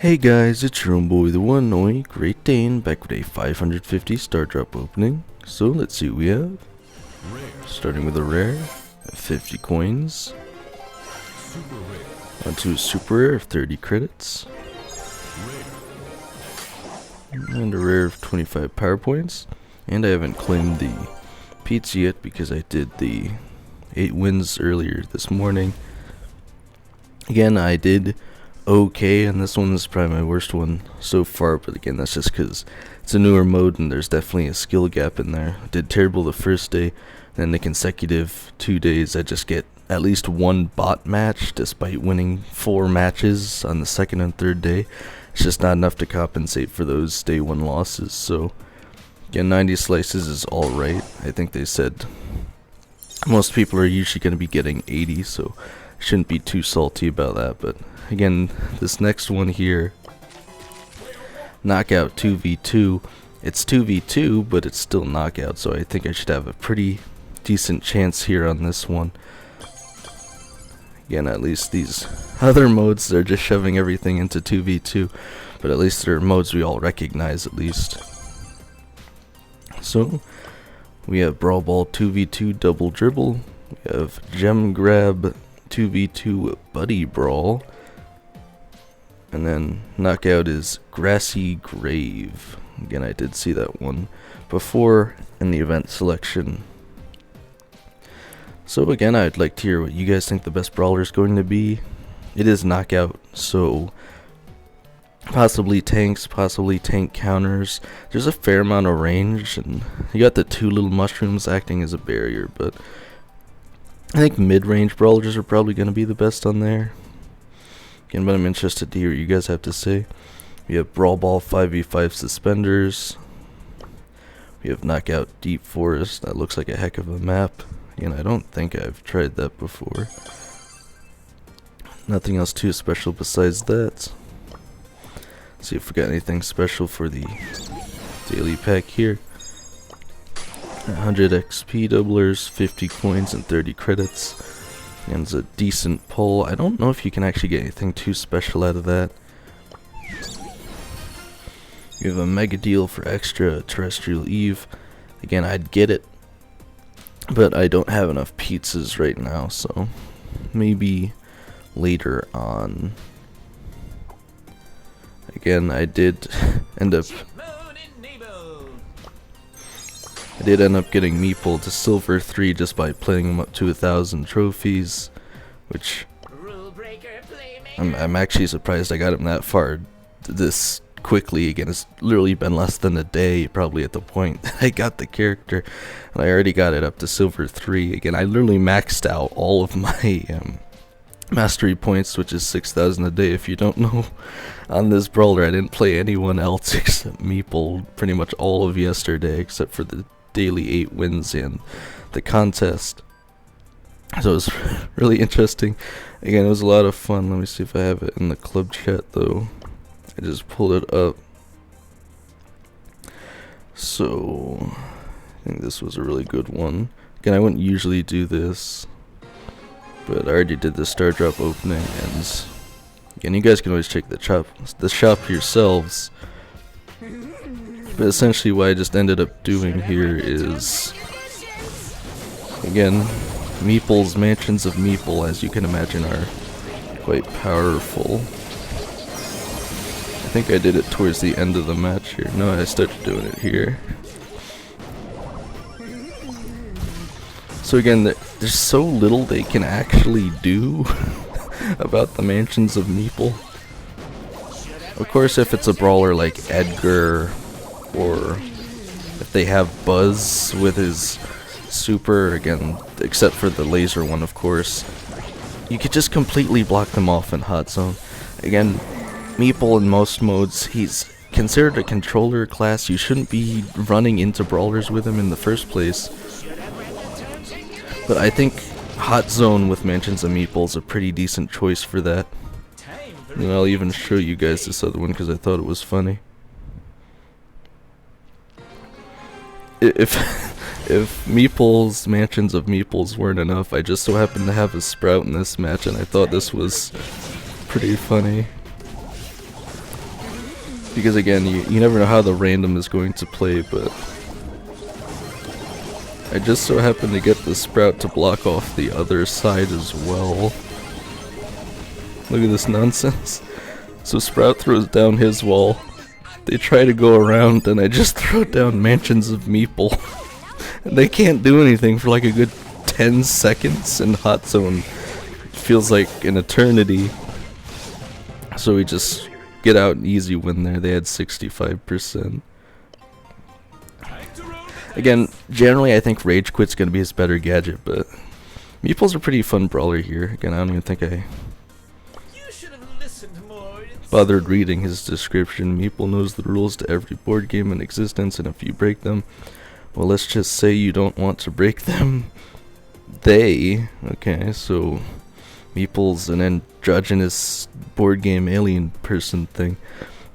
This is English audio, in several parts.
Hey guys, it's your own boy, the one and only Great Dane, back with a 550 star drop opening. So let's see what we have. Starting with a rare, 50 coins. Onto a super rare of 30 credits. And a rare of 25 power points. And I haven't claimed the pizza yet because I did the 8 wins earlier this morning. Again, I did okay, and this one is probably my worst one so far, but again, that's just because it's a newer mode and there's definitely a skill gap in there. I did terrible the first day, then the consecutive 2 days I just get at least one bot match despite winning 4 matches on the second and third day. It's just not enough to compensate for those day 1 losses. So again, 90 slices is alright. I think they said most people are usually going to be getting 80, so shouldn't be too salty about that. But again, this next one here, knockout 2v2, it's 2v2 but it's still knockout, so I think I should have a pretty decent chance here on this one. Again, at least these other modes, they're just shoving everything into 2v2, but at least they're modes we all recognize at least. So we have Brawl Ball 2v2 Double Dribble, we have Gem Grab 2v2 Buddy Brawl, and then knockout is Grassy Grave. Again, I did see that one before in the event selection. So again, I'd like to hear what you guys think the best brawler is going to be. It is knockout, so possibly tanks, possibly tank counters. There's a fair amount of range, and you got the 2 little mushrooms acting as a barrier, but I think mid-range brawlers are probably going to be the best on there. Again, but I'm interested to hear what you guys have to say. We have Brawl Ball 5v5 Suspenders. We have Knockout Deep Forest. That looks like a heck of a map. Again, I don't think I've tried that before. Nothing else too special besides that. Let's see if we got anything special for the daily pack here. 100 XP doublers, 50 coins, and 30 credits. And it's a decent pull. I don't know if you can actually get anything too special out of that. You have a mega deal for extra Terrestrial Eve. Again, I'd get it, but I don't have enough pizzas right now, so maybe later on. Again, I did end up getting Meeple to Silver 3 just by playing him up to 1,000 trophies, which I'm actually surprised I got him that far this quickly. Again, it's literally been less than a day probably at the point that I got the character, and I already got it up to Silver 3. Again, I literally maxed out all of my mastery points, which is 6,000 a day. If you don't know, on this brawler I didn't play anyone else except Meeple pretty much all of yesterday, except for the daily 8 wins and the contest. So it was really interesting. Again, it was a lot of fun. Let me see if I have it in the club chat though. I just pulled it up. So I think this was a really good one. Again, I wouldn't usually do this, but I already did the star drop opening, and again, you guys can always check the shop yourselves. But essentially what I just ended up doing here is, again, Meeple's Mansions of Meeple, as you can imagine, are quite powerful. I think I did it towards the end of the match here. No, I started doing it here. So again, there's so little they can actually do about the Mansions of Meeple. Of course, if it's a brawler like Edgar, or if they have Buzz with his super, again, except for the laser one of course, you could just completely block them off in Hot Zone. Again, Meeple in most modes, he's considered a controller class. You shouldn't be running into brawlers with him in the first place. But I think Hot Zone with Mansions of Meeple is a pretty decent choice for that. And I'll even show you guys this other one because I thought it was funny. If Meeple's Mansions of Meeples weren't enough, I just so happened to have a Sprout in this match, and I thought this was pretty funny. Because again, you never know how the random is going to play, but I just so happen to get the Sprout to block off the other side as well. Look at this nonsense. So Sprout throws down his wall. They try to go around, and I just throw down Mansions of Meeple. And they can't do anything for like a good 10 seconds in Hot Zone. It feels like an eternity. So we just get out an easy win there. They had 65%. Again, generally I think Rage Quit's going to be his better gadget, but Meeple's a pretty fun brawler here. Again, I don't even think I bothered reading his description. Meeple knows the rules to every board game in existence, and if you break them, well, let's just say you don't want to break them. Okay, so Meeple's an androgynous board game alien person thing.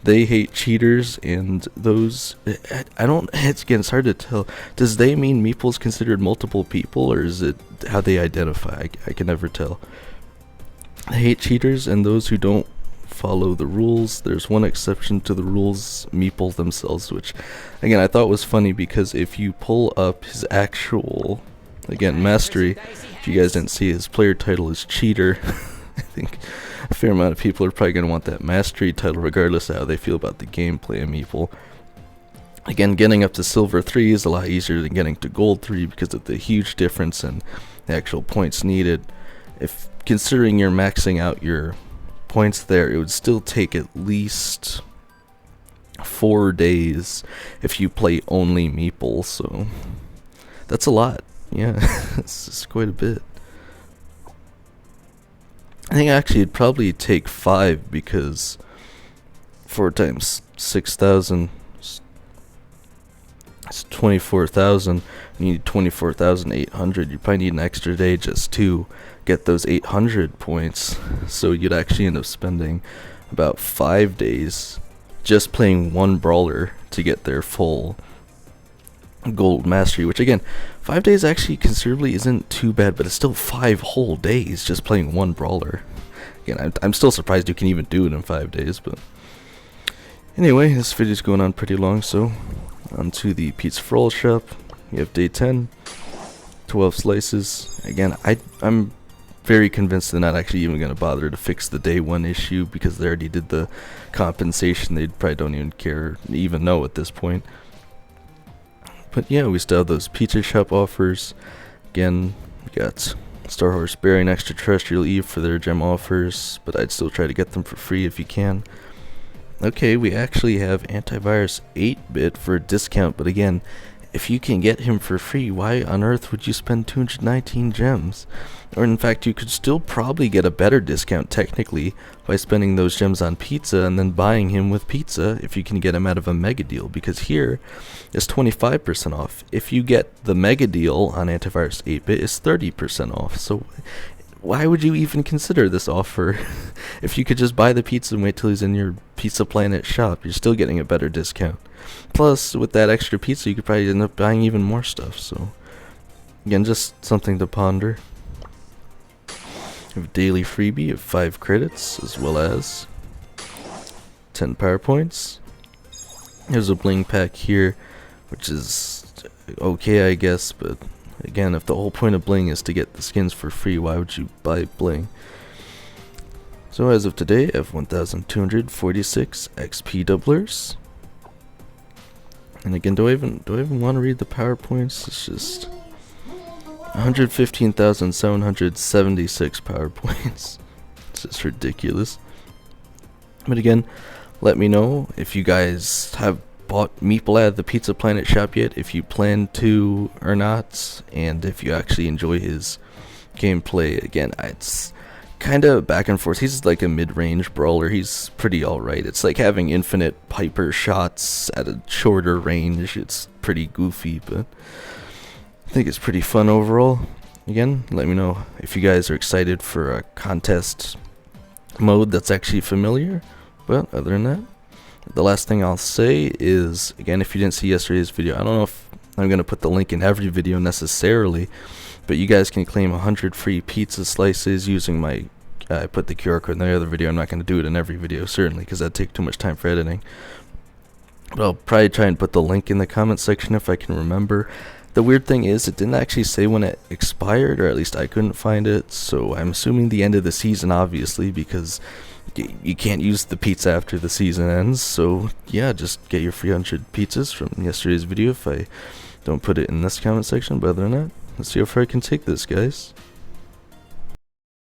They hate cheaters, and those, it's hard to tell. Does they mean Meeple's considered multiple people, or is it how they identify? I can never tell. They hate cheaters and those who don't follow the rules. There's one exception to the rules, Meeple themselves, which, again, I thought was funny because if you pull up his actual, again, mastery, if you guys didn't see, his player title is Cheater. I think a fair amount of people are probably going to want that mastery title regardless of how they feel about the gameplay of Meeple. Again, getting up to Silver 3 is a lot easier than getting to Gold 3 because of the huge difference in the actual points needed. If considering you're maxing out your points there, it would still take at least 4 days if you play only Meeple, so that's a lot. Yeah, it's quite a bit. I think actually it'd probably take 5 because 4 times 6,000 is 24,000. You need 24,800. You probably need an extra day just to get those 800 points. So you'd actually end up spending about 5 days just playing one brawler to get their full gold mastery, which again, 5 days actually considerably isn't too bad, but it's still 5 whole days just playing one brawler. Again, I'm still surprised you can even do it in 5 days, but anyway, this video's going on pretty long, so on to the Pizza for All shop. You have day 10, 12 slices. Again, I'm very convinced they're not actually even going to bother to fix the day 1 issue because they already did the compensation. They probably don't even care, even know at this point. But yeah, we still have those Pizza Shop offers. Again, we got Star Horse Berry and Extraterrestrial Eve for their gem offers, but I'd still try to get them for free if you can. Okay, we actually have Antivirus 8-bit for a discount, but again, if you can get him for free, why on earth would you spend 219 gems? Or in fact, you could still probably get a better discount technically by spending those gems on pizza and then buying him with pizza if you can get him out of a mega deal, because here is 25% off. If you get the mega deal on Antivirus 8-bit, it's 30% off. So why would you even consider this offer? If you could just buy the pizza and wait till he's in your Pizza Planet shop, you're still getting a better discount. Plus, with that extra pizza, you could probably end up buying even more stuff. So again, just something to ponder. We have a daily freebie of 5 credits, as well as 10 power points. There's a bling pack here, which is okay, I guess, but again, if the whole point of bling is to get the skins for free, why would you buy bling? So as of today, I have 1,246 XP doublers. And again, do I even want to read the PowerPoints? It's just 115,776 PowerPoints. It's just ridiculous. But again, let me know if you guys have bought Meeple at the Pizza Planet shop yet, if you plan to or not, and if you actually enjoy his gameplay. Again, it's kind of back and forth. He's like a mid-range brawler. He's pretty alright. It's like having infinite Piper shots at a shorter range. It's pretty goofy, but I think it's pretty fun overall. Again, let me know if you guys are excited for a contest mode that's actually familiar. But other than that, the last thing I'll say is, again, if you didn't see yesterday's video, I don't know if I'm going to put the link in every video necessarily, but you guys can claim 100 free pizza slices using my, I put the QR code in the other video. I'm not going to do it in every video, certainly, because that'd take too much time for editing. But I'll probably try and put the link in the comment section if I can remember. The weird thing is, it didn't actually say when it expired, or at least I couldn't find it, so I'm assuming the end of the season, obviously, because you can't use the pizza after the season ends. So yeah, just get your free 100 pizzas from yesterday's video if I don't put it in this comment section. But other than that, let's see how far I can take this, guys.